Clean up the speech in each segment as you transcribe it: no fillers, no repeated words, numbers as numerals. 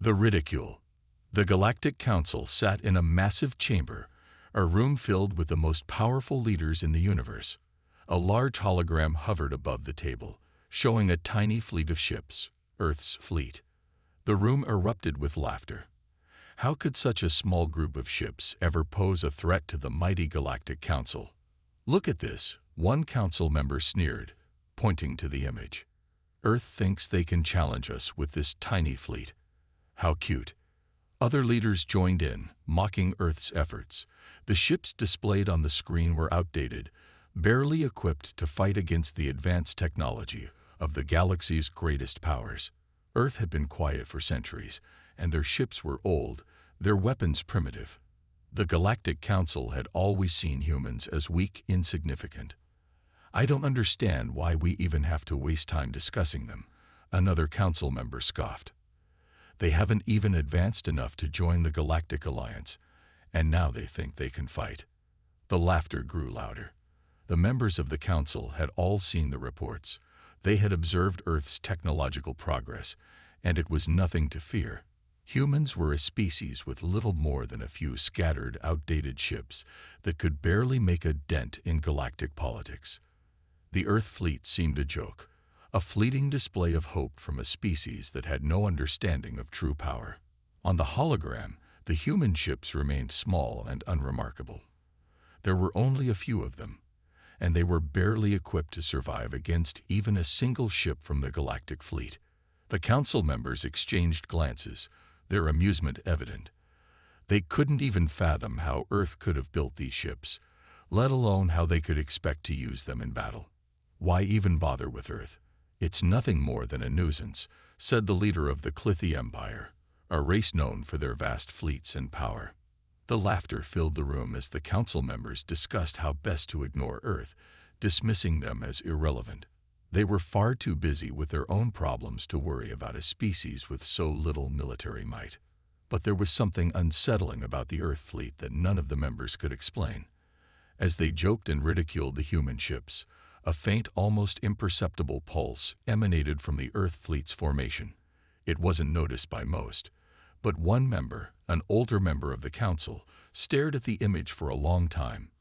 The ridicule. The Galactic Council sat in a massive chamber, a room filled with the most powerful leaders in the universe. A large hologram hovered above the table, showing a tiny fleet of ships, Earth's fleet. The room erupted with laughter. How could such a small group of ships ever pose a threat to the mighty Galactic Council? "Look at this," one council member sneered, pointing to the image. "Earth thinks they can challenge us with this tiny fleet. How cute." Other leaders joined in, mocking Earth's efforts. The ships displayed on the screen were outdated, barely equipped to fight against the advanced technology of the galaxy's greatest powers. Earth had been quiet for centuries, and their ships were old, their weapons primitive. The Galactic Council had always seen humans as weak, insignificant. "I don't understand why we even have to waste time discussing them," another council member scoffed. "They haven't even advanced enough to join the Galactic Alliance, and now they think they can fight." The laughter grew louder. The members of the council had all seen the reports. They had observed Earth's technological progress, and it was nothing to fear. Humans were a species with little more than a few scattered, outdated ships that could barely make a dent in galactic politics. The Earth fleet seemed a joke, a fleeting display of hope from a species that had no understanding of true power. On the hologram, the human ships remained small and unremarkable. There were only a few of them, and they were barely equipped to survive against even a single ship from the galactic fleet. The council members exchanged glances, their amusement evident. They couldn't even fathom how Earth could have built these ships, let alone how they could expect to use them in battle. "Why even bother with Earth? It's nothing more than a nuisance," said the leader of the Clithi Empire, a race known for their vast fleets and power. The laughter filled the room as the council members discussed how best to ignore Earth, dismissing them as irrelevant. They were far too busy with their own problems to worry about a species with so little military might. But there was something unsettling about the Earth fleet that none of the members could explain. As they joked and ridiculed the human ships, a faint, almost imperceptible pulse emanated from the Earth fleet's formation. It wasn't noticed by most, but one member, an older member of the council, stared at the image for a long time.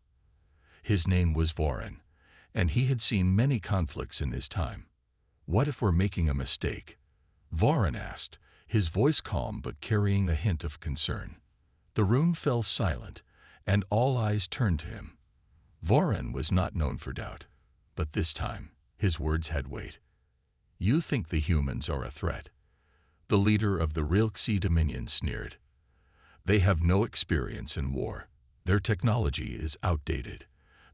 His name was Voran, and he had seen many conflicts in his time. "What if we're making a mistake?" Voran asked, his voice calm but carrying a hint of concern. The room fell silent, and all eyes turned to him. Voran was not known for doubt, but this time his words had weight. "You think the humans are a threat?" The leader of the Rilxi Dominion sneered. "They have no experience in war. Their technology is outdated.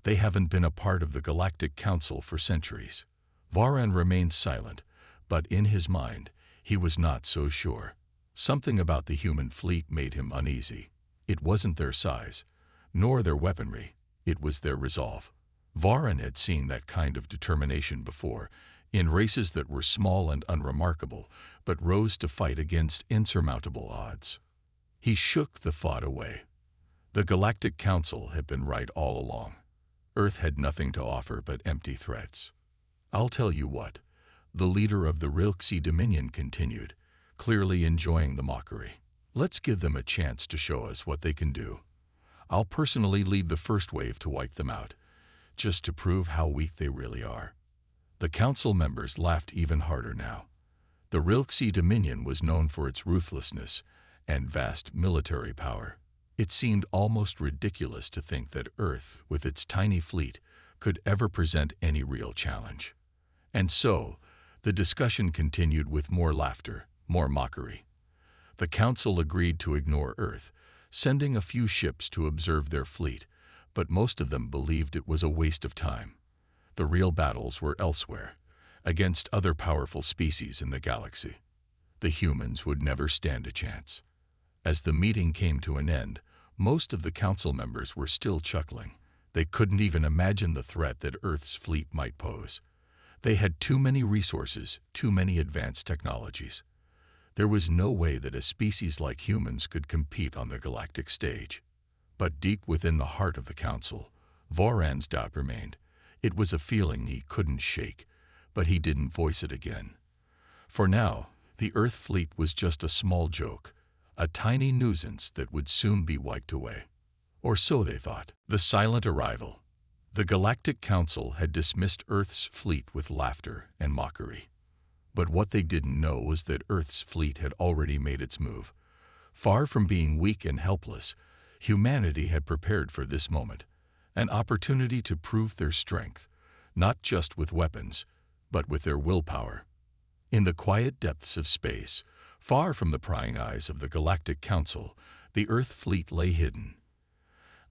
They haven't been a part of the Galactic Council for centuries." Voran remained silent, but in his mind, he was not so sure. Something about the human fleet made him uneasy. It wasn't their size, nor their weaponry. It was their resolve. Voran had seen that kind of determination before, in races that were small and unremarkable, but rose to fight against insurmountable odds. He shook the thought away. The Galactic Council had been right all along. Earth had nothing to offer but empty threats. "I'll tell you what," the leader of the Rilxi Dominion continued, clearly enjoying the mockery. "Let's give them a chance to show us what they can do. I'll personally lead the first wave to wipe them out, just to prove how weak they really are." The council members laughed even harder now. The Rilxi Dominion was known for its ruthlessness and vast military power. It seemed almost ridiculous to think that Earth, with its tiny fleet, could ever present any real challenge. And so, the discussion continued with more laughter, more mockery. The council agreed to ignore Earth, sending a few ships to observe their fleet, but most of them believed it was a waste of time. The real battles were elsewhere, against other powerful species in the galaxy. The humans would never stand a chance. As the meeting came to an end, most of the council members were still chuckling. They couldn't even imagine the threat that Earth's fleet might pose. They had too many resources, too many advanced technologies. There was no way that a species like humans could compete on the galactic stage. But deep within the heart of the council, Voran's doubt remained. It was a feeling he couldn't shake, but he didn't voice it again. For now, The Earth fleet was just a small joke, a tiny nuisance that would soon be wiped away. Or so they thought. The silent arrival. The Galactic Council had dismissed Earth's fleet with laughter and mockery. But what they didn't know was that Earth's fleet had already made its move. Far from being weak and helpless, humanity had prepared for this moment, an opportunity to prove their strength, not just with weapons, but with their willpower. In the quiet depths of space, far from the prying eyes of the Galactic Council, the Earth fleet lay hidden.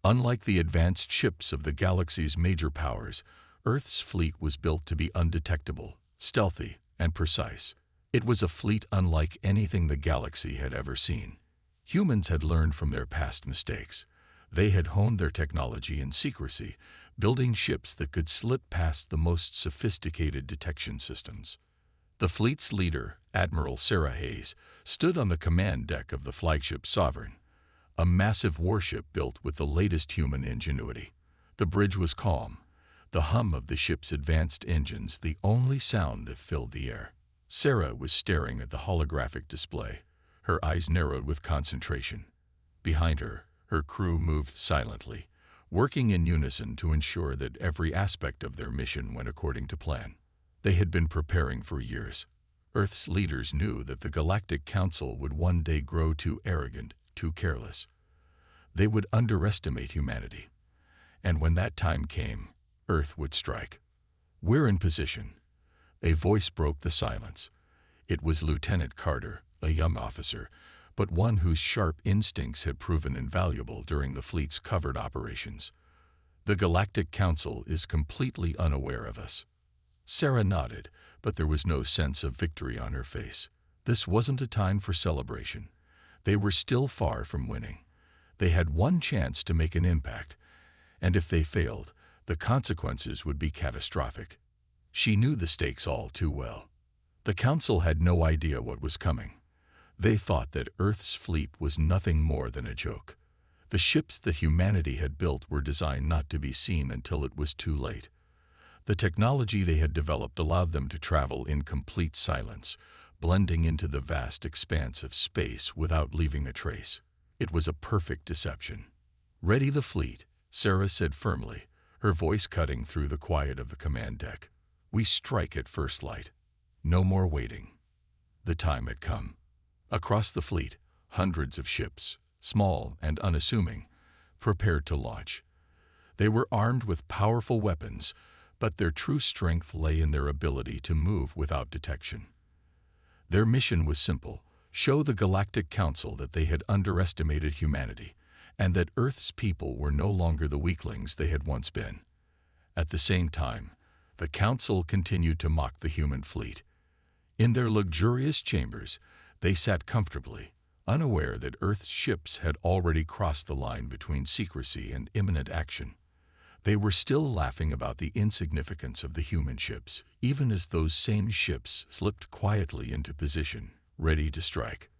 Unlike the advanced ships of the galaxy's major powers, Earth's fleet was built to be undetectable, stealthy, and precise. It was a fleet unlike anything the galaxy had ever seen. Humans had learned from their past mistakes. They had honed their technology in secrecy, building ships that could slip past the most sophisticated detection systems. The fleet's leader, Admiral Sarah Hayes, stood on the command deck of the flagship Sovereign, a massive warship built with the latest human ingenuity. The bridge was calm, the hum of the ship's advanced engines the only sound that filled the air. Sarah was staring at the holographic display, her eyes narrowed with concentration. Behind her, her crew moved silently, working in unison to ensure that every aspect of their mission went according to plan. They had been preparing for years. Earth's leaders knew that the Galactic Council would one day grow too arrogant, too careless. They would underestimate humanity. And when that time came, Earth would strike. "We're in position." A voice broke the silence. It was Lieutenant Carter, a young officer, but one whose sharp instincts had proven invaluable during the fleet's covert operations. "The Galactic Council is completely unaware of us." Sarah nodded, but there was no sense of victory on her face. This wasn't a time for celebration. They were still far from winning. They had one chance to make an impact, and if they failed, the consequences would be catastrophic. She knew the stakes all too well. The Council had no idea what was coming. They thought that Earth's fleet was nothing more than a joke. The ships that humanity had built were designed not to be seen until it was too late. The technology they had developed allowed them to travel in complete silence, blending into the vast expanse of space without leaving a trace. It was a perfect deception. "Ready the fleet," Sarah said firmly, her voice cutting through the quiet of the command deck. "We strike at first light. No more waiting." The time had come. Across the fleet, hundreds of ships, small and unassuming, prepared to launch. They were armed with powerful weapons, but their true strength lay in their ability to move without detection. Their mission was simple: show the Galactic Council that they had underestimated humanity, and that Earth's people were no longer the weaklings they had once been. At the same time, the Council continued to mock the human fleet. In their luxurious chambers, they sat comfortably, unaware that Earth's ships had already crossed the line between secrecy and imminent action. They were still laughing about the insignificance of the human ships, even as those same ships slipped quietly into position, ready to strike.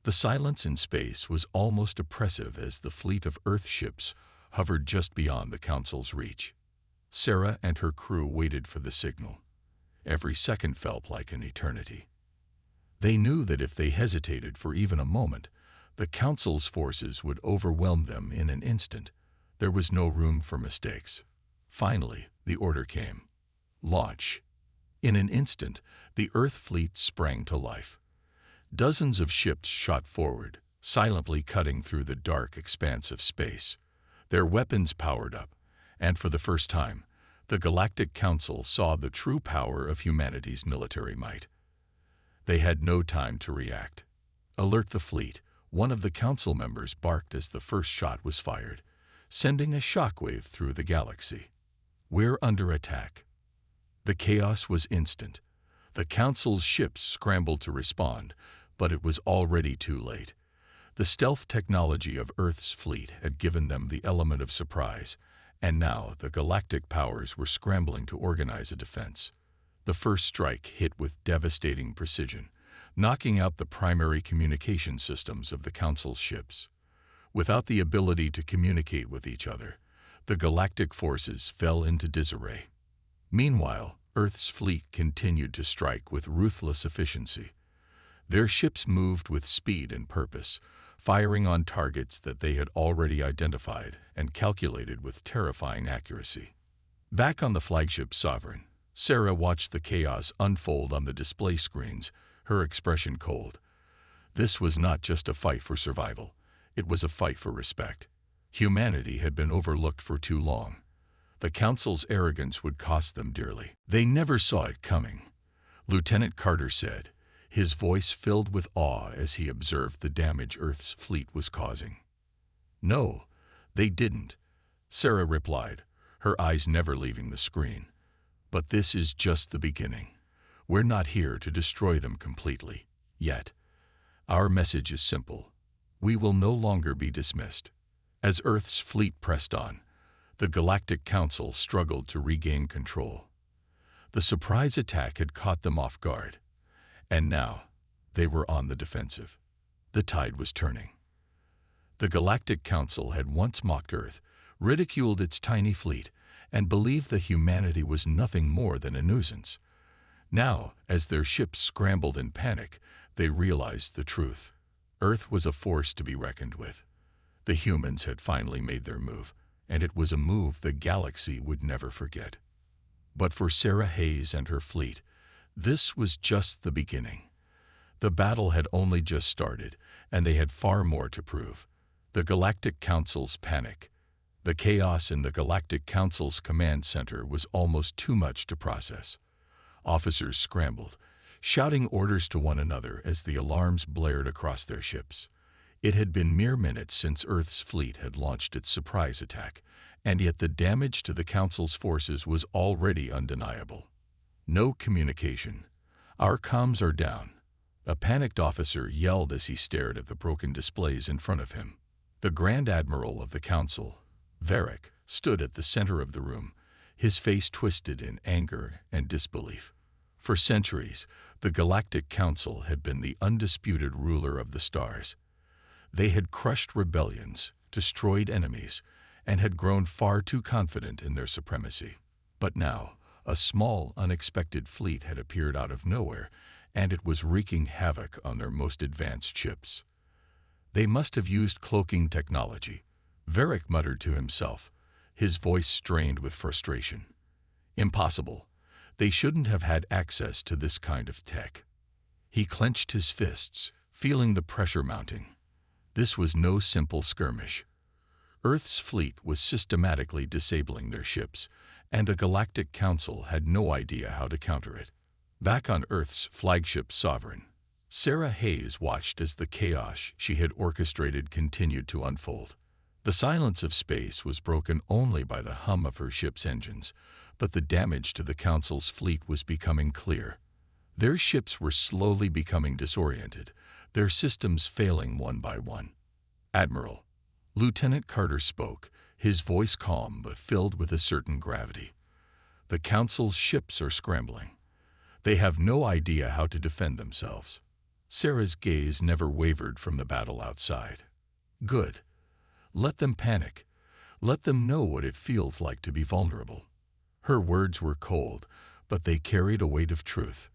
The silence in space was almost oppressive as the fleet of Earth ships hovered just beyond the Council's reach. Sarah and her crew waited for the signal. Every second felt like an eternity. They knew that if they hesitated for even a moment, the Council's forces would overwhelm them in an instant. There was no room for mistakes. Finally, the order came. Launch. In an instant, the Earth fleet sprang to life. Dozens of ships shot forward, silently cutting through the dark expanse of space. Their weapons powered up, and for the first time, the Galactic Council saw the true power of humanity's military might. They had no time to react. "Alert the fleet," one of the Council members barked as the first shot was fired, sending a shockwave through the galaxy. "We're under attack." The chaos was instant. The Council's ships scrambled to respond, but it was already too late. The stealth technology of Earth's fleet had given them the element of surprise, and now the galactic powers were scrambling to organize a defense. The first strike hit with devastating precision, knocking out the primary communication systems of the Council's ships. Without the ability to communicate with each other, the galactic forces fell into disarray. Meanwhile, Earth's fleet continued to strike with ruthless efficiency. Their ships moved with speed and purpose, firing on targets that they had already identified and calculated with terrifying accuracy. Back on the flagship Sovereign, Sarah watched the chaos unfold on the display screens, her expression cold. This was not just a fight for survival, it was a fight for respect. Humanity had been overlooked for too long. The Council's arrogance would cost them dearly. They never saw it coming, Lieutenant Carter said, his voice filled with awe as he observed the damage Earth's fleet was causing. No, they didn't, Sarah replied, her eyes never leaving the screen. But this is just the beginning. We're not here to destroy them completely, yet. Our message is simple. We will no longer be dismissed. As Earth's fleet pressed on, the Galactic Council struggled to regain control. The surprise attack had caught them off guard, and now they were on the defensive. The tide was turning. The Galactic Council had once mocked Earth, ridiculed its tiny fleet, and believed that humanity was nothing more than a nuisance. Now, as their ships scrambled in panic, they realized the truth. Earth was a force to be reckoned with. The humans had finally made their move, and it was a move the galaxy would never forget. But for Sarah Hayes and her fleet, this was just the beginning. The battle had only just started, and they had far more to prove. The Galactic Council's panic. The chaos in the Galactic Council's command center was almost too much to process. Officers scrambled, shouting orders to one another as the alarms blared across their ships. It had been mere minutes since Earth's fleet had launched its surprise attack, and yet the damage to the Council's forces was already undeniable. No communication. Our comms are down, a panicked officer yelled as he stared at the broken displays in front of him. The Grand Admiral of the Council, Varric, stood at the center of the room, his face twisted in anger and disbelief. For centuries, the Galactic Council had been the undisputed ruler of the stars. They had crushed rebellions, destroyed enemies, and had grown far too confident in their supremacy. But now, a small, unexpected fleet had appeared out of nowhere, and it was wreaking havoc on their most advanced ships. They must have used cloaking technology, Varric muttered to himself, his voice strained with frustration. Impossible. They shouldn't have had access to this kind of tech. He clenched his fists, feeling the pressure mounting. This was no simple skirmish. Earth's fleet was systematically disabling their ships, and the Galactic Council had no idea how to counter it. Back on Earth's flagship Sovereign, Sarah Hayes watched as the chaos she had orchestrated continued to unfold. The silence of space was broken only by the hum of her ship's engines, but the damage to the Council's fleet was becoming clear. Their ships were slowly becoming disoriented, their systems failing one by one. Admiral, Lieutenant Carter spoke, his voice calm but filled with a certain gravity. The Council's ships are scrambling. They have no idea how to defend themselves. Sarah's gaze never wavered from the battle outside. Good. Let them panic. Let them know what it feels like to be vulnerable. Her words were cold, but they carried a weight of truth.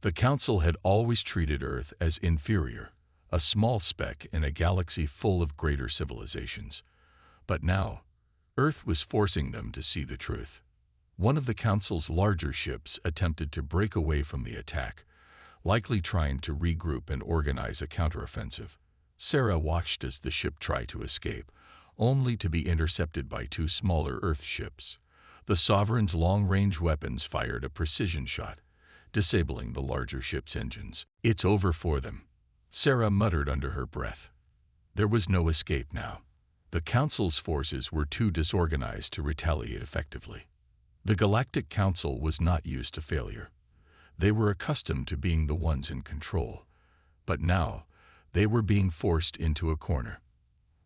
The Council had always treated Earth as inferior, a small speck in a galaxy full of greater civilizations. But now, Earth was forcing them to see the truth. One of the Council's larger ships attempted to break away from the attack, likely trying to regroup and organize a counteroffensive. Sarah watched as the ship tried to escape, only to be intercepted by two smaller Earth ships. The Sovereign's long-range weapons fired a precision shot, disabling the larger ship's engines. It's over for them, Sarah muttered under her breath. There was no escape now. The Council's forces were too disorganized to retaliate effectively. The Galactic Council was not used to failure. They were accustomed to being the ones in control. But now, they were being forced into a corner.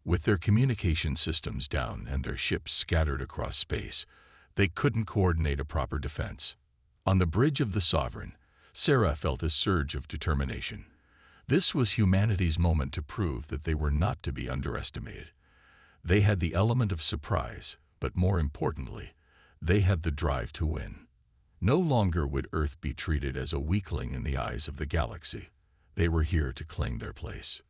With their communication systems down and their ships scattered across space, they couldn't coordinate a proper defense. On the bridge of the Sovereign, Sarah felt a surge of determination. This was humanity's moment to prove that they were not to be underestimated. They had the element of surprise, but more importantly, they had the drive to win. No longer would Earth be treated as a weakling in the eyes of the galaxy. They were here to claim their place.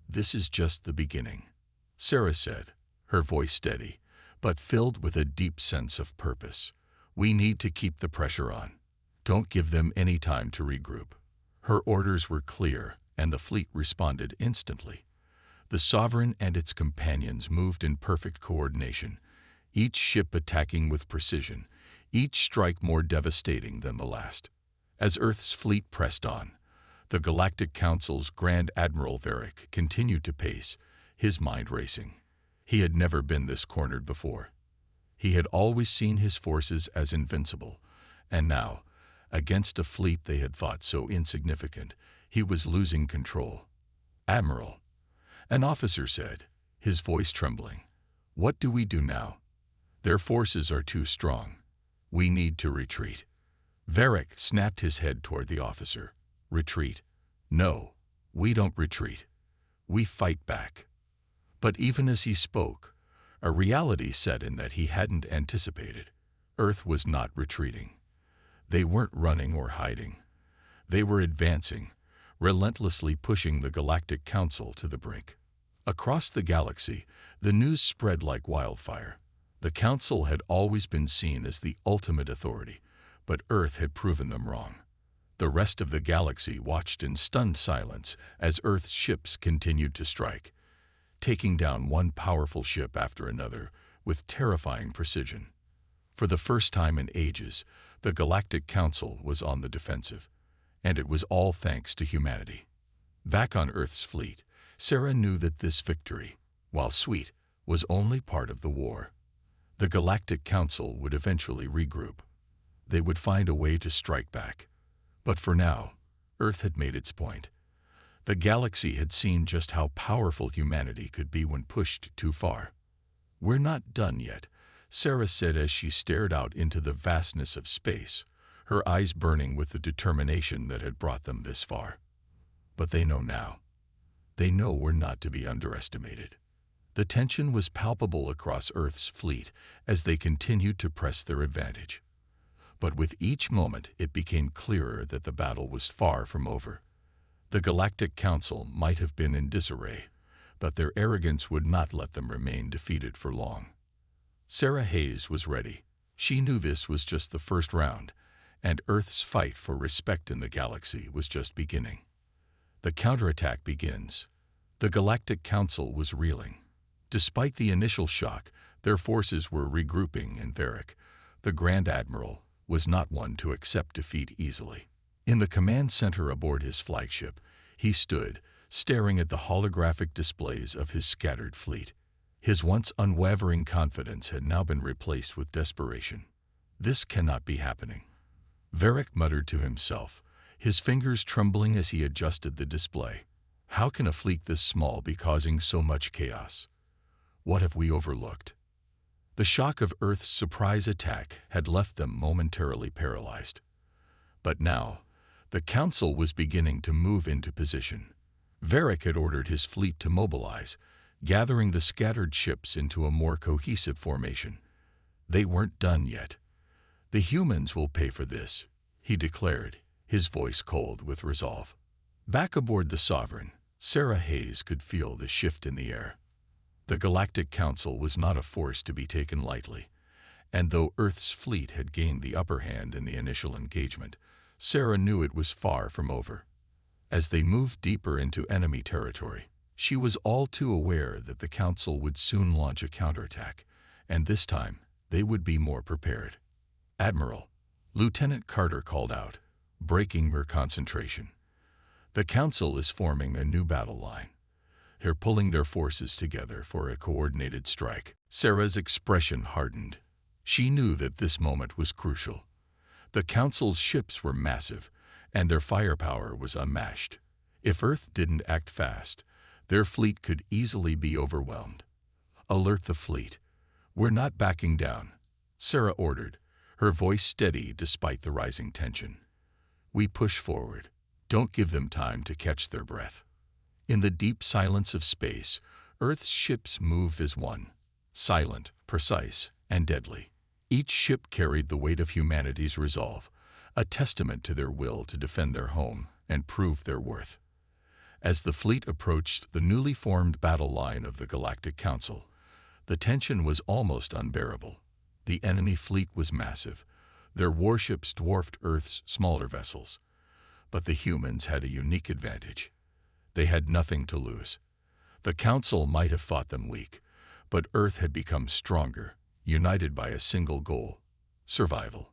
"This is just the beginning," Sarah said, her voice steady, but filled with a deep sense of purpose. "We need to keep the pressure on. Don't give them any time to regroup." Her orders were clear, and the fleet responded instantly. The Sovereign and its companions moved in perfect coordination, each ship attacking with precision, each strike more devastating than the last. As Earth's fleet pressed on, the Galactic Council's Grand Admiral Varric continued to pace, his mind racing. He had never been this cornered before. He had always seen his forces as invincible, and now, against a fleet they had thought so insignificant, he was losing control. "Admiral," an officer said, his voice trembling, "what do we do now? Their forces are too strong. We need to retreat." Varric snapped his head toward the officer. "Retreat? No, we don't retreat. We fight back." But even as he spoke, a reality set in that he hadn't anticipated. Earth was not retreating. They weren't running or hiding. They were advancing, relentlessly pushing the Galactic Council to the brink. Across the galaxy, the news spread like wildfire. The Council had always been seen as the ultimate authority, but Earth had proven them wrong. The rest of the galaxy watched in stunned silence as Earth's ships continued to strike, taking down one powerful ship after another with terrifying precision. For the first time in ages, the Galactic Council was on the defensive, and it was all thanks to humanity. Back on Earth's fleet, Sarah knew that this victory, while sweet, was only part of the war. The Galactic Council would eventually regroup. They would find a way to strike back. But for now, Earth had made its point. The galaxy had seen just how powerful humanity could be when pushed too far. "We're not done yet," Sarah said as she stared out into the vastness of space, her eyes burning with the determination that had brought them this far. But they know now. They know we're not to be underestimated. The tension was palpable across Earth's fleet as they continued to press their advantage. But with each moment it became clearer that the battle was far from over. The Galactic Council might have been in disarray, but their arrogance would not let them remain defeated for long. Sarah Hayes was ready. She knew this was just the first round, and Earth's fight for respect in the galaxy was just beginning. The counterattack begins. The Galactic Council was reeling. Despite the initial shock, their forces were regrouping, and Varric, the Grand Admiral, was not one to accept defeat easily. In the command center aboard his flagship, he stood, staring at the holographic displays of his scattered fleet. His once unwavering confidence had now been replaced with desperation. "This cannot be happening," Varric muttered to himself, his fingers trembling as he adjusted the display. "How can a fleet this small be causing so much chaos? What have we overlooked?" The shock of Earth's surprise attack had left them momentarily paralyzed. But now, the Council was beginning to move into position. Varric had ordered his fleet to mobilize, gathering the scattered ships into a more cohesive formation. They weren't done yet. "The humans will pay for this," he declared, his voice cold with resolve. Back aboard the Sovereign, Sarah Hayes could feel the shift in the air. The Galactic Council was not a force to be taken lightly, and though Earth's fleet had gained the upper hand in the initial engagement, Sarah knew it was far from over. As they moved deeper into enemy territory, she was all too aware that the Council would soon launch a counterattack, and this time they would be more prepared. "Admiral," Lieutenant Carter called out, breaking her concentration. "The Council is forming a new battle line. They're pulling their forces together for a coordinated strike." Sarah's expression hardened. She knew that this moment was crucial. The Council's ships were massive, and their firepower was unmatched. If Earth didn't act fast, their fleet could easily be overwhelmed. "Alert the fleet. We're not backing down," Sarah ordered, her voice steady despite the rising tension. "We push forward. Don't give them time to catch their breath." In the deep silence of space, Earth's ships moved as one, silent, precise, and deadly. Each ship carried the weight of humanity's resolve, a testament to their will to defend their home and prove their worth. As the fleet approached the newly formed battle line of the Galactic Council, the tension was almost unbearable. The enemy fleet was massive. Their warships dwarfed Earth's smaller vessels. But the humans had a unique advantage. They had nothing to lose. The Council might have thought them weak, but Earth had become stronger, united by a single goal: survival.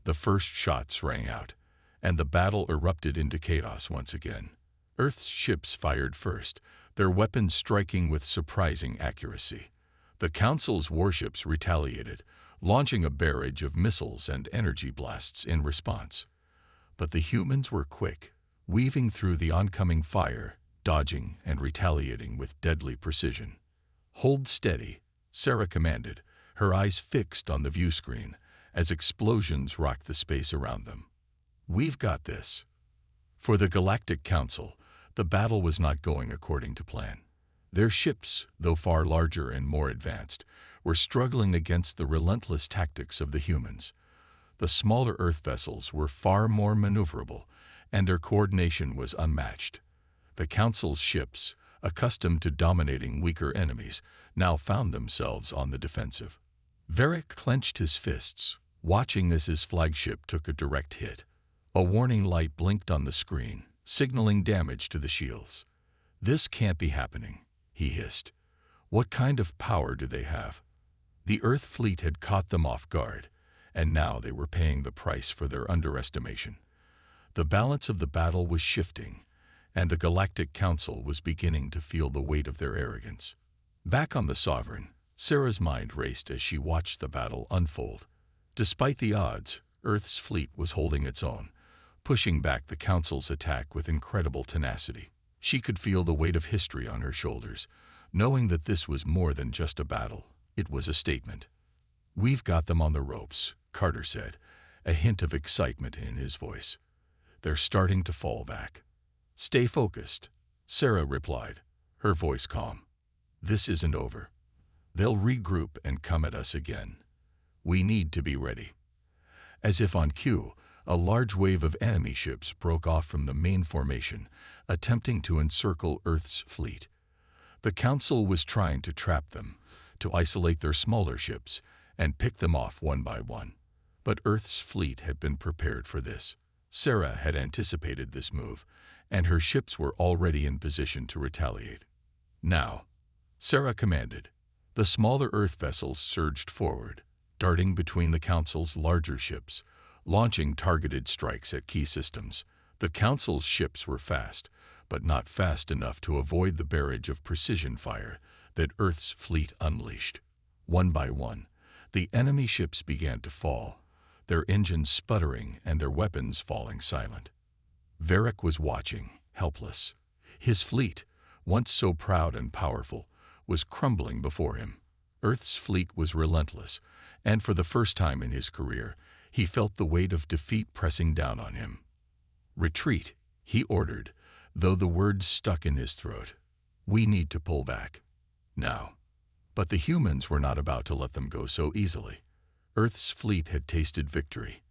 The first shots rang out, and the battle erupted into chaos once again. Earth's ships fired first, their weapons striking with surprising accuracy. The Council's warships retaliated, launching a barrage of missiles and energy blasts in response. But the humans were quick, weaving through the oncoming fire, dodging and retaliating with deadly precision. "Hold steady," Sarah commanded, her eyes fixed on the view screen as explosions rocked the space around them. "We've got this." For the Galactic Council, the battle was not going according to plan. Their ships, though far larger and more advanced, were struggling against the relentless tactics of the humans. The smaller Earth vessels were far more maneuverable, and their coordination was unmatched. The Council's ships, accustomed to dominating weaker enemies, now found themselves on the defensive. Varric clenched his fists, watching as his flagship took a direct hit. A warning light blinked on the screen, signaling damage to the shields. "This can't be happening," he hissed. "What kind of power do they have?" The Earth fleet had caught them off guard, and now they were paying the price for their underestimation. The balance of the battle was shifting, and the Galactic Council was beginning to feel the weight of their arrogance. Back on the Sovereign, Sarah's mind raced as she watched the battle unfold. Despite the odds, Earth's fleet was holding its own, pushing back the Council's attack with incredible tenacity. She could feel the weight of history on her shoulders, knowing that this was more than just a battle. It was a statement. "We've got them on the ropes," Carter said, a hint of excitement in his voice. "They're starting to fall back." "Stay focused," Sarah replied, her voice calm. "This isn't over. They'll regroup and come at us again. We need to be ready." As if on cue, a large wave of enemy ships broke off from the main formation, attempting to encircle Earth's fleet. The Council was trying to trap them, to isolate their smaller ships and pick them off one by one. But Earth's fleet had been prepared for this. Sarah had anticipated this move, and her ships were already in position to retaliate. "Now," Sarah commanded. The smaller Earth vessels surged forward, darting between the Council's larger ships, launching targeted strikes at key systems. The Council's ships were fast, but not fast enough to avoid the barrage of precision fire that Earth's fleet unleashed. One by one, the enemy ships began to fall, their engines sputtering and their weapons falling silent. Varric was watching, helpless. His fleet, once so proud and powerful, was crumbling before him. Earth's fleet was relentless, and for the first time in his career, he felt the weight of defeat pressing down on him. "Retreat," he ordered, though the words stuck in his throat. "We need to pull back. Now." But the humans were not about to let them go so easily. Earth's fleet had tasted victory,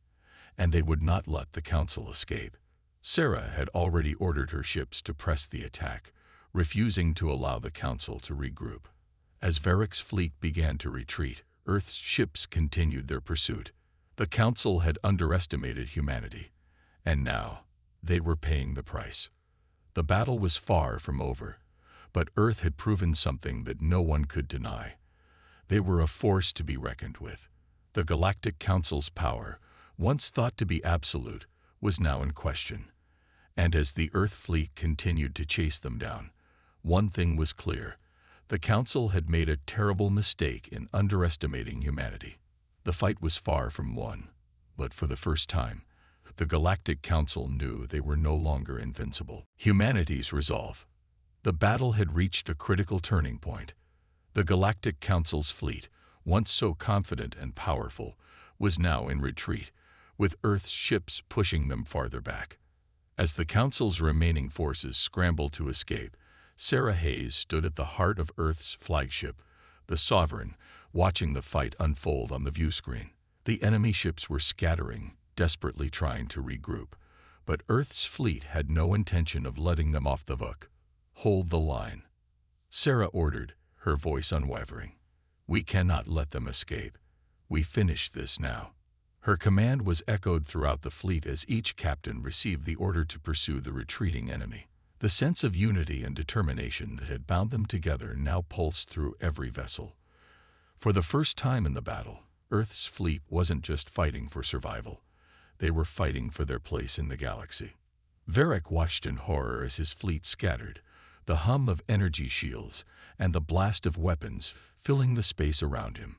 and they would not let the Council escape. Sarah had already ordered her ships to press the attack, refusing to allow the Council to regroup. As Varric's fleet began to retreat, Earth's ships continued their pursuit. The Council had underestimated humanity, and now they were paying the price. The battle was far from over, but Earth had proven something that no one could deny. They were a force to be reckoned with. The Galactic Council's power, once thought to be absolute, was now in question. And as the Earth fleet continued to chase them down, one thing was clear: the Council had made a terrible mistake in underestimating humanity. The fight was far from won, but for the first time, the Galactic Council knew they were no longer invincible. Humanity's resolve. The battle had reached a critical turning point. The Galactic Council's fleet, once so confident and powerful, was now in retreat, with Earth's ships pushing them farther back. As the Council's remaining forces scrambled to escape, Sarah Hayes stood at the heart of Earth's flagship, the Sovereign, watching the fight unfold on the view screen. The enemy ships were scattering, desperately trying to regroup, but Earth's fleet had no intention of letting them off the hook. "Hold the line," Sarah ordered, her voice unwavering. "We cannot let them escape. We finish this now." Her command was echoed throughout the fleet as each captain received the order to pursue the retreating enemy. The sense of unity and determination that had bound them together now pulsed through every vessel. For the first time in the battle, Earth's fleet wasn't just fighting for survival. They were fighting for their place in the galaxy. Varric watched in horror as his fleet scattered, the hum of energy shields and the blast of weapons filling the space around him.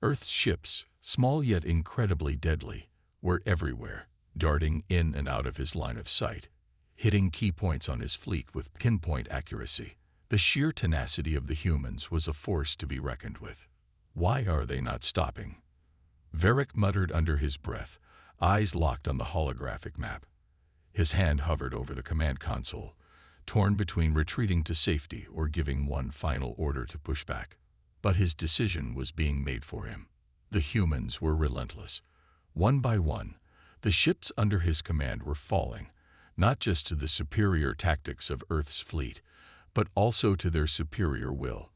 Earth's ships, small yet incredibly deadly, were everywhere, darting in and out of his line of sight, hitting key points on his fleet with pinpoint accuracy. The sheer tenacity of the humans was a force to be reckoned with. "Why are they not stopping?" Varric muttered under his breath, eyes locked on the holographic map. His hand hovered over the command console, torn between retreating to safety or giving one final order to push back. But his decision was being made for him. The humans were relentless. One by one, the ships under his command were falling, not just to the superior tactics of Earth's fleet, but also to their superior will.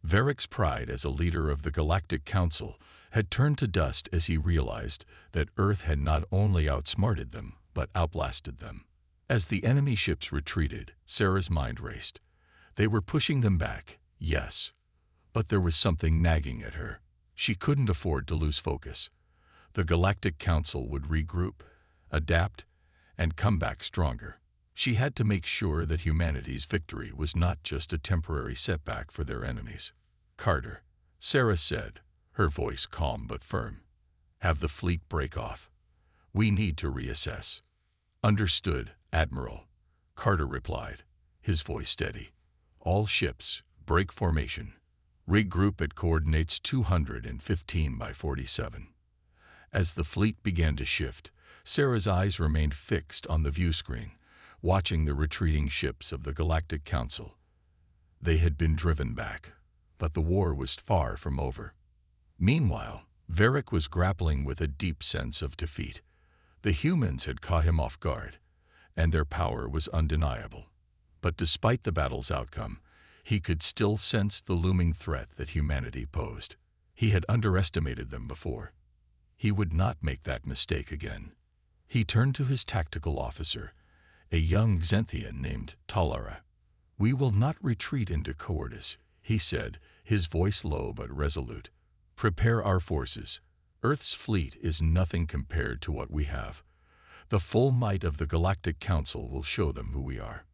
Varric's pride as a leader of the Galactic Council had turned to dust as he realized that Earth had not only outsmarted them, but outlasted them. As the enemy ships retreated, Sarah's mind raced. They were pushing them back, yes, but there was something nagging at her. She couldn't afford to lose focus. The Galactic Council would regroup, adapt, and come back stronger. She had to make sure that humanity's victory was not just a temporary setback for their enemies. "Carter," Sarah said, her voice calm but firm, "have the fleet break off. We need to reassess." "Understood, Admiral," Carter replied, his voice steady. "All ships, break formation. Regroup at coordinates 215 by 47. As the fleet began to shift, Sarah's eyes remained fixed on the view screen, watching the retreating ships of the Galactic Council. They had been driven back, but the war was far from over. Meanwhile, Varric was grappling with a deep sense of defeat. The humans had caught him off guard, and their power was undeniable. But despite the battle's outcome, he could still sense the looming threat that humanity posed. He had underestimated them before. He would not make that mistake again. He turned to his tactical officer, a young Xenthian named Talara. "We will not retreat into Coordis," he said, his voice low but resolute. "Prepare our forces. Earth's fleet is nothing compared to what we have. The full might of the Galactic Council will show them who we are."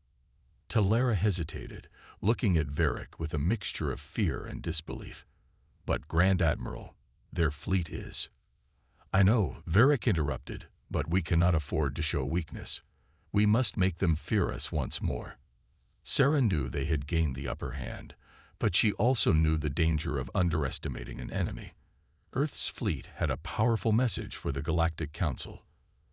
Talara hesitated, looking at Varric with a mixture of fear and disbelief. "But Grand Admiral, their fleet is—" "I know," Varric interrupted, "but we cannot afford to show weakness. We must make them fear us once more." Sarah knew they had gained the upper hand, but she also knew the danger of underestimating an enemy. Earth's fleet had a powerful message for the Galactic Council.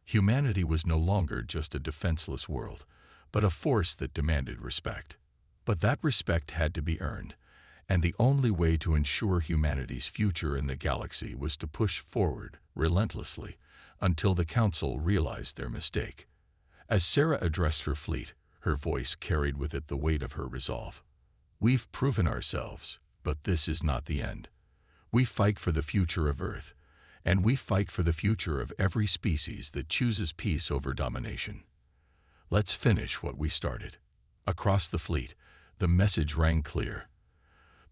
Humanity was no longer just a defenseless world, but a force that demanded respect. But that respect had to be earned, and the only way to ensure humanity's future in the galaxy was to push forward relentlessly until the Council realized their mistake. As Sarah addressed her fleet, her voice carried with it the weight of her resolve. "We've proven ourselves, but this is not the end. We fight for the future of Earth, and we fight for the future of every species that chooses peace over domination. Let's finish what we started." Across the fleet, the message rang clear.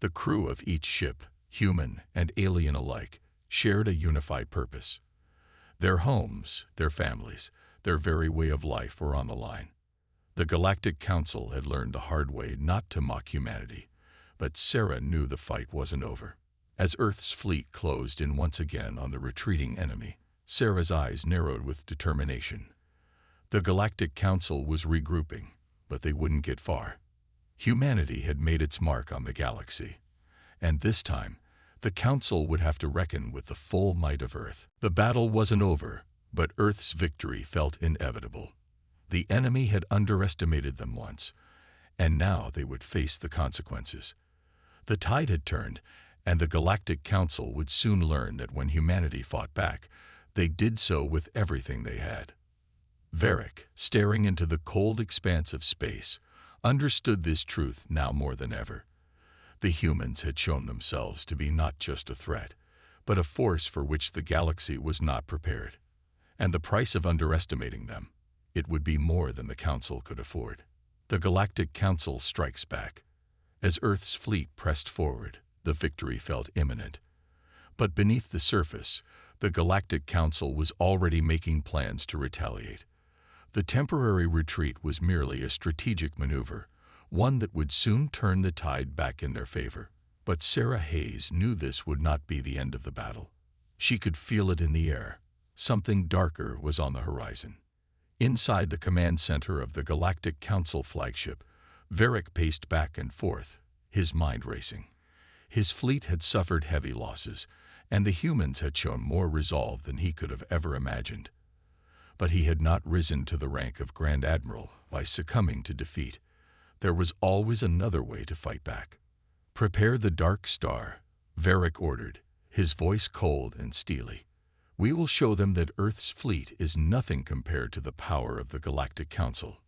The crew of each ship, human and alien alike, shared a unified purpose. Their homes, their families, their very way of life were on the line. The Galactic Council had learned the hard way not to mock humanity, but Sarah knew the fight wasn't over. As Earth's fleet closed in once again on the retreating enemy, Sarah's eyes narrowed with determination. The Galactic Council was regrouping, but they wouldn't get far. Humanity had made its mark on the galaxy, and this time, the Council would have to reckon with the full might of Earth. The battle wasn't over, but Earth's victory felt inevitable. The enemy had underestimated them once, and now they would face the consequences. The tide had turned, and the Galactic Council would soon learn that when humanity fought back, they did so with everything they had. Varric, staring into the cold expanse of space, understood this truth now more than ever. The humans had shown themselves to be not just a threat, but a force for which the galaxy was not prepared. And the price of underestimating them, it would be more than the Council could afford. The Galactic Council strikes back. As Earth's fleet pressed forward, the victory felt imminent. But beneath the surface, the Galactic Council was already making plans to retaliate. The temporary retreat was merely a strategic maneuver, one that would soon turn the tide back in their favor. But Sarah Hayes knew this would not be the end of the battle. She could feel it in the air. Something darker was on the horizon. Inside the command center of the Galactic Council flagship, Varric paced back and forth, his mind racing. His fleet had suffered heavy losses, and the humans had shown more resolve than he could have ever imagined. But he had not risen to the rank of Grand Admiral by succumbing to defeat. There was always another way to fight back. "Prepare the Dark Star," Varric ordered, his voice cold and steely. "We will show them that Earth's fleet is nothing compared to the power of the Galactic Council."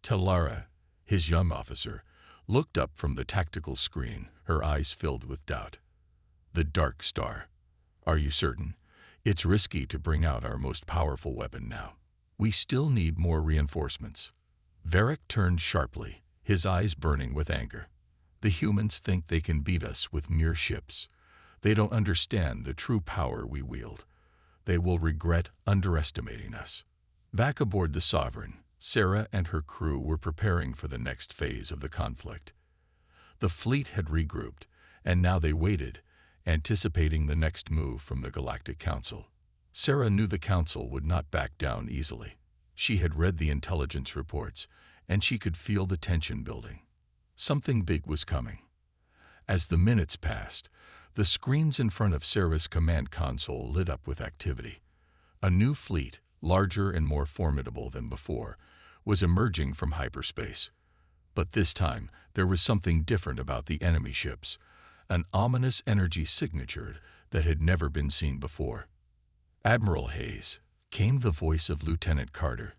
Talara, his young officer, looked up from the tactical screen, her eyes filled with doubt. "The Dark Star. Are you certain? It's risky to bring out our most powerful weapon now. We still need more reinforcements." Varric turned sharply, his eyes burning with anger. "The humans think they can beat us with mere ships. They don't understand the true power we wield. They will regret underestimating us." Back aboard the Sovereign, Sarah and her crew were preparing for the next phase of the conflict. The fleet had regrouped, and now they waited, anticipating the next move from the Galactic Council. Sarah knew the Council would not back down easily. She had read the intelligence reports, and she could feel the tension building. Something big was coming. As the minutes passed, the screens in front of Sarah's command console lit up with activity. A new fleet, larger and more formidable than before, was emerging from hyperspace. But this time, there was something different about the enemy ships, an ominous energy signature that had never been seen before. "Admiral Hayes," came the voice of Lieutenant Carter,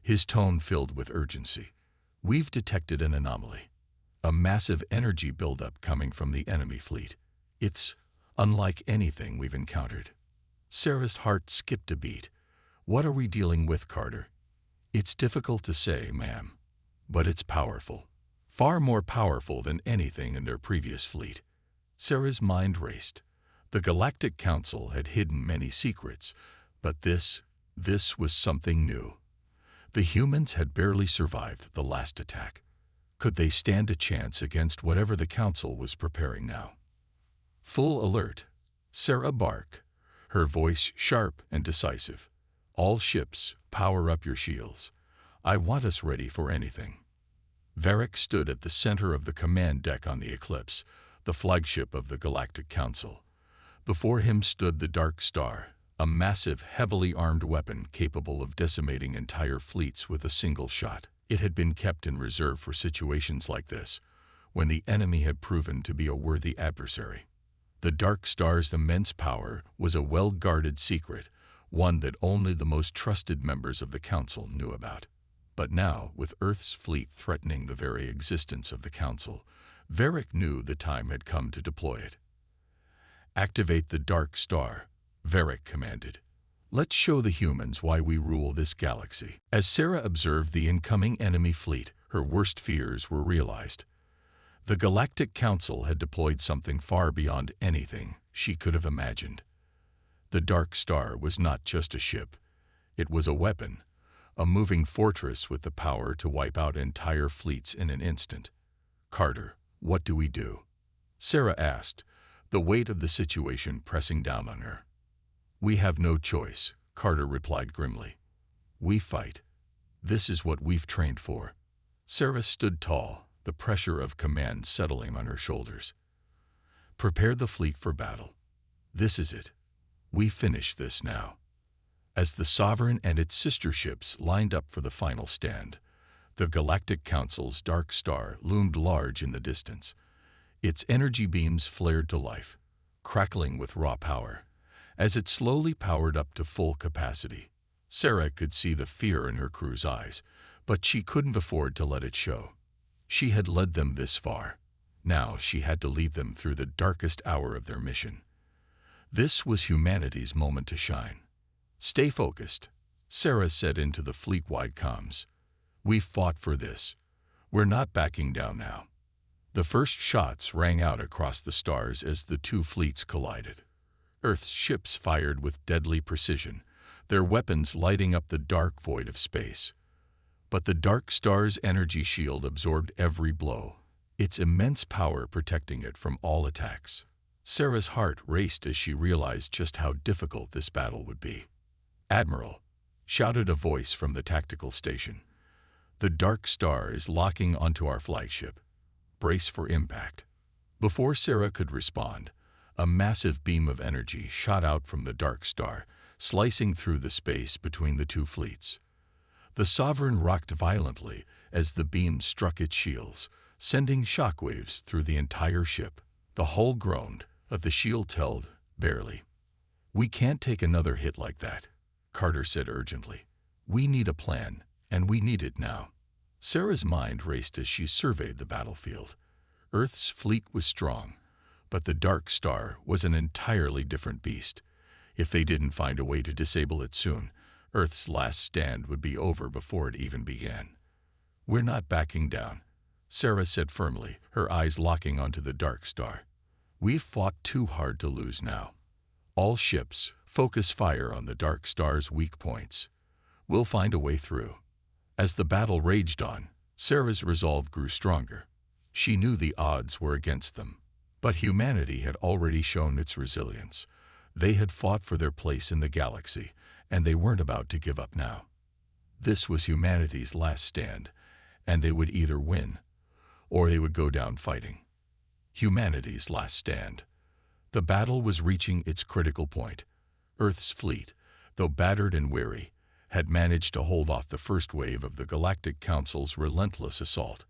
his tone filled with urgency. "We've detected an anomaly. A massive energy buildup coming from the enemy fleet. It's unlike anything we've encountered." Sarah's heart skipped a beat. "What are we dealing with, Carter?" "It's difficult to say, ma'am, but it's powerful. Far more powerful than anything in their previous fleet." Sarah's mind raced. The Galactic Council had hidden many secrets, but this was something new. The humans had barely survived the last attack. Could they stand a chance against whatever the Council was preparing now? "Full alert," Sarah barked, her voice sharp and decisive. "All ships, power up your shields. I want us ready for anything." Varric stood at the center of the command deck on the Eclipse, the flagship of the Galactic Council. Before him stood the Dark Star, a massive, heavily armed weapon capable of decimating entire fleets with a single shot. It had been kept in reserve for situations like this, when the enemy had proven to be a worthy adversary. The Dark Star's immense power was a well-guarded secret, one that only the most trusted members of the Council knew about. But now, with Earth's fleet threatening the very existence of the Council, Varric knew the time had come to deploy it. "Activate the Dark Star," Varric commanded. "Let's show the humans why we rule this galaxy." As Sarah observed the incoming enemy fleet, her worst fears were realized. The Galactic Council had deployed something far beyond anything she could have imagined. The Dark Star was not just a ship. It was a weapon, a moving fortress with the power to wipe out entire fleets in an instant. "Carter, what do we do?" Sarah asked, the weight of the situation pressing down on her. "We have no choice," Carter replied grimly. "We fight. This is what we've trained for." Sarah stood tall, the pressure of command settling on her shoulders. "Prepare the fleet for battle. This is it. We finish this now." As the Sovereign and its sister ships lined up for the final stand, the Galactic Council's Dark Star loomed large in the distance. Its energy beams flared to life, crackling with raw power. As it slowly powered up to full capacity, Sarah could see the fear in her crew's eyes, but she couldn't afford to let it show. She had led them this far. Now she had to lead them through the darkest hour of their mission. This was humanity's moment to shine. "Stay focused," Sarah said into the fleet-wide comms. "We've fought for this. We're not backing down now." The first shots rang out across the stars as the two fleets collided. Earth's ships fired with deadly precision, their weapons lighting up the dark void of space. But the dark star's energy shield absorbed every blow, its immense power protecting it from all attacks. Sarah's heart raced as she realized just how difficult this battle would be. "Admiral," shouted a voice from the tactical station, "the dark star is locking onto our flagship. Brace for impact." Before Sarah could respond, a massive beam of energy shot out from the dark star, slicing through the space between the two fleets. The Sovereign rocked violently as the beam struck its shields, sending shockwaves through the entire ship. The hull groaned, but the shield held, barely. "We can't take another hit like that," Carter said urgently. "We need a plan, and we need it now." Sarah's mind raced as she surveyed the battlefield. Earth's fleet was strong, but the Dark Star was an entirely different beast. If they didn't find a way to disable it soon, Earth's last stand would be over before it even began. "We're not backing down," Sarah said firmly, her eyes locking onto the Dark Star. "We've fought too hard to lose now. All ships, focus fire on the Dark Star's weak points. We'll find a way through." As the battle raged on, Sarah's resolve grew stronger. She knew the odds were against them, but humanity had already shown its resilience. They had fought for their place in the galaxy, and they weren't about to give up now. This was humanity's last stand, and they would either win, or they would go down fighting. Humanity's last stand. The battle was reaching its critical point. Earth's fleet, though battered and weary, had managed to hold off the first wave of the Galactic Council's relentless assault.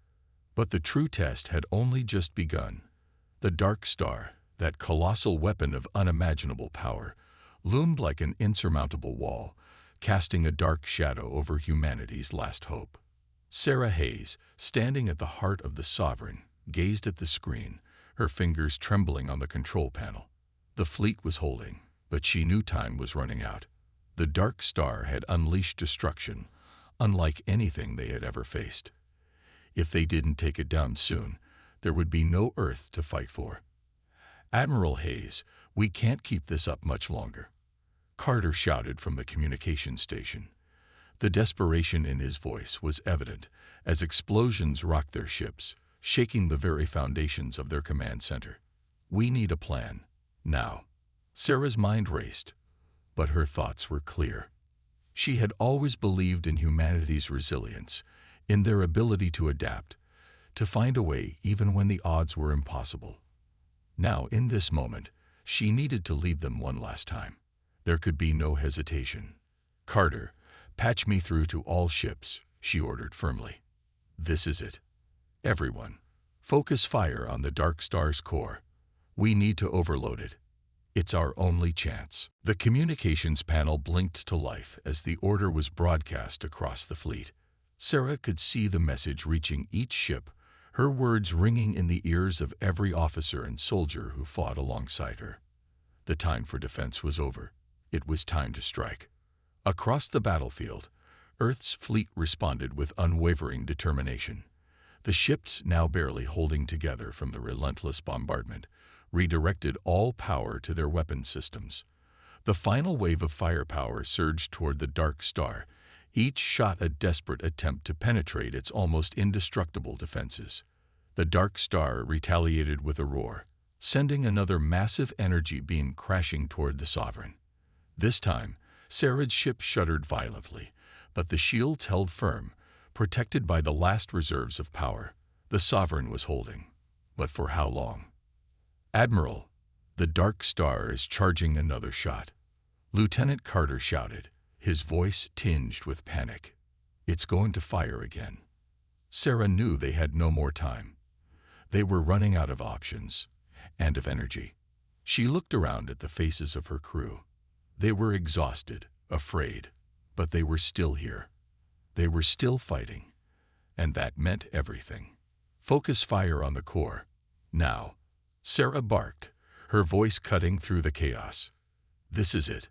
But the true test had only just begun. The Dark Star, that colossal weapon of unimaginable power, loomed like an insurmountable wall, casting a dark shadow over humanity's last hope. Sarah Hayes, standing at the heart of the Sovereign, gazed at the screen, her fingers trembling on the control panel. The fleet was holding, but she knew time was running out. The Dark Star had unleashed destruction, unlike anything they had ever faced. If they didn't take it down soon, there would be no Earth to fight for. "Admiral Hayes, we can't keep this up much longer," Carter shouted from the communication station. The desperation in his voice was evident as explosions rocked their ships, shaking the very foundations of their command center. "We need a plan, now." Sarah's mind raced, but her thoughts were clear. She had always believed in humanity's resilience, in their ability to adapt, to find a way even when the odds were impossible. Now, in this moment, she needed to lead them one last time. There could be no hesitation. "Carter, patch me through to all ships," she ordered firmly. "This is it. Everyone, focus fire on the Dark Star's core. We need to overload it. It's our only chance." The communications panel blinked to life as the order was broadcast across the fleet. Sarah could see the message reaching each ship, her words ringing in the ears of every officer and soldier who fought alongside her. The time for defense was over. It was time to strike. Across the battlefield, Earth's fleet responded with unwavering determination. The ships, now barely holding together from the relentless bombardment, redirected all power to their weapon systems. The final wave of firepower surged toward the Dark Star, each shot a desperate attempt to penetrate its almost indestructible defenses. The Dark Star retaliated with a roar, sending another massive energy beam crashing toward the Sovereign. This time, Sarah's ship shuddered violently, but the shields held firm, protected by the last reserves of power. The Sovereign was holding, but for how long? "Admiral, the Dark Star is charging another shot," Lieutenant Carter shouted, his voice tinged with panic. "It's going to fire again." Sarah knew they had no more time. They were running out of options and of energy. She looked around at the faces of her crew. They were exhausted, afraid, but they were still here. They were still fighting, and that meant everything. Focus fire on the core. Now, Sarah barked, her voice cutting through the chaos. This is it.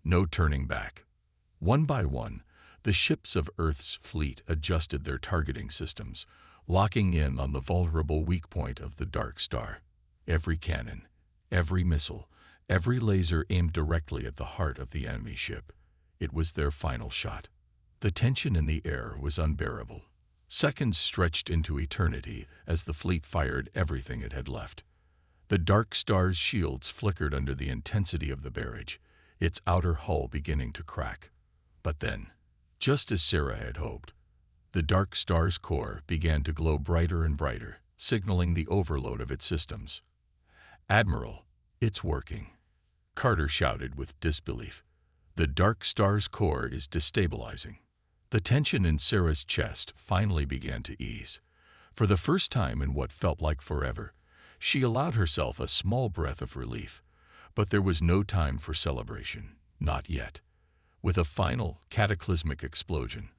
No turning back. One by one, the ships of Earth's fleet adjusted their targeting systems, locking in on the vulnerable weak point of the dark star. Every cannon, every missile, every laser aimed directly at the heart of the enemy ship. It was their final shot. The tension in the air was unbearable. Seconds stretched into eternity as the fleet fired everything it had left. The dark star's shields flickered under the intensity of the barrage, its outer hull beginning to crack. But then, just as Sarah had hoped, the dark star's core began to glow brighter and brighter, signaling the overload of its systems. "Admiral, it's working," Carter shouted with disbelief. "The dark star's core is destabilizing." The tension in Sarah's chest finally began to ease. For the first time in what felt like forever, she allowed herself a small breath of relief. But there was no time for celebration, not yet. With a final, cataclysmic explosion,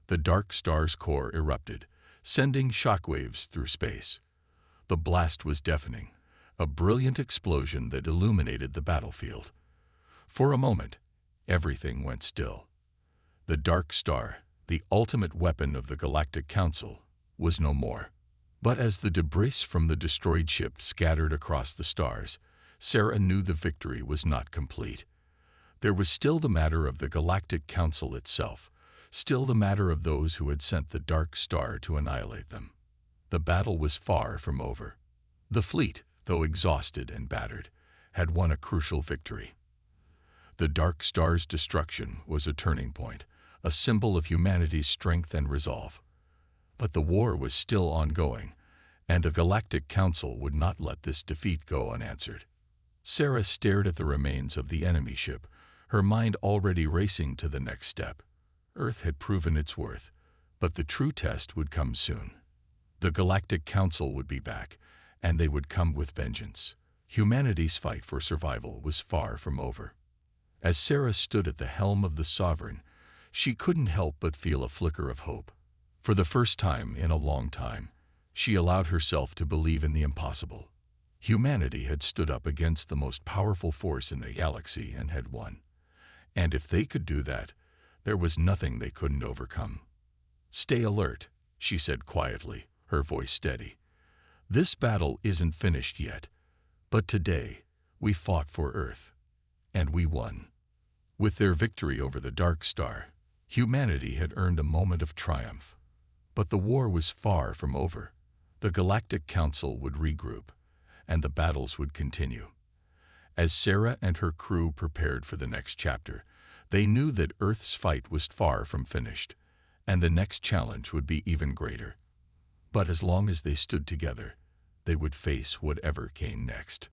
the dark star's core erupted, sending shockwaves through space. The blast was deafening, a brilliant explosion that illuminated the battlefield. For a moment, everything went still. The dark star, the ultimate weapon of the Galactic Council, was no more. But as the debris from the destroyed ship scattered across the stars, Sarah knew the victory was not complete. There was still the matter of the Galactic Council itself, still the matter of those who had sent the dark star to annihilate them. The battle was far from over. The fleet, though exhausted and battered, had won a crucial victory. The dark star's destruction was a turning point, a symbol of humanity's strength and resolve. But the war was still ongoing, and the Galactic Council would not let this defeat go unanswered. Sarah stared at the remains of the enemy ship, her mind already racing to the next step. Earth had proven its worth, but the true test would come soon. The Galactic Council would be back, and they would come with vengeance. Humanity's fight for survival was far from over. As Sarah stood at the helm of the Sovereign, she couldn't help but feel a flicker of hope. For the first time in a long time, she allowed herself to believe in the impossible. Humanity had stood up against the most powerful force in the galaxy and had won. And if they could do that, there was nothing they couldn't overcome. "Stay alert," she said quietly, her voice steady. "This battle isn't finished yet, but today we fought for Earth, and we won." With their victory over the Dark Star, humanity had earned a moment of triumph. But the war was far from over. The Galactic Council would regroup, and the battles would continue. As Sarah and her crew prepared for the next chapter, they knew that Earth's fight was far from finished, and the next challenge would be even greater. But as long as they stood together, they would face whatever came next.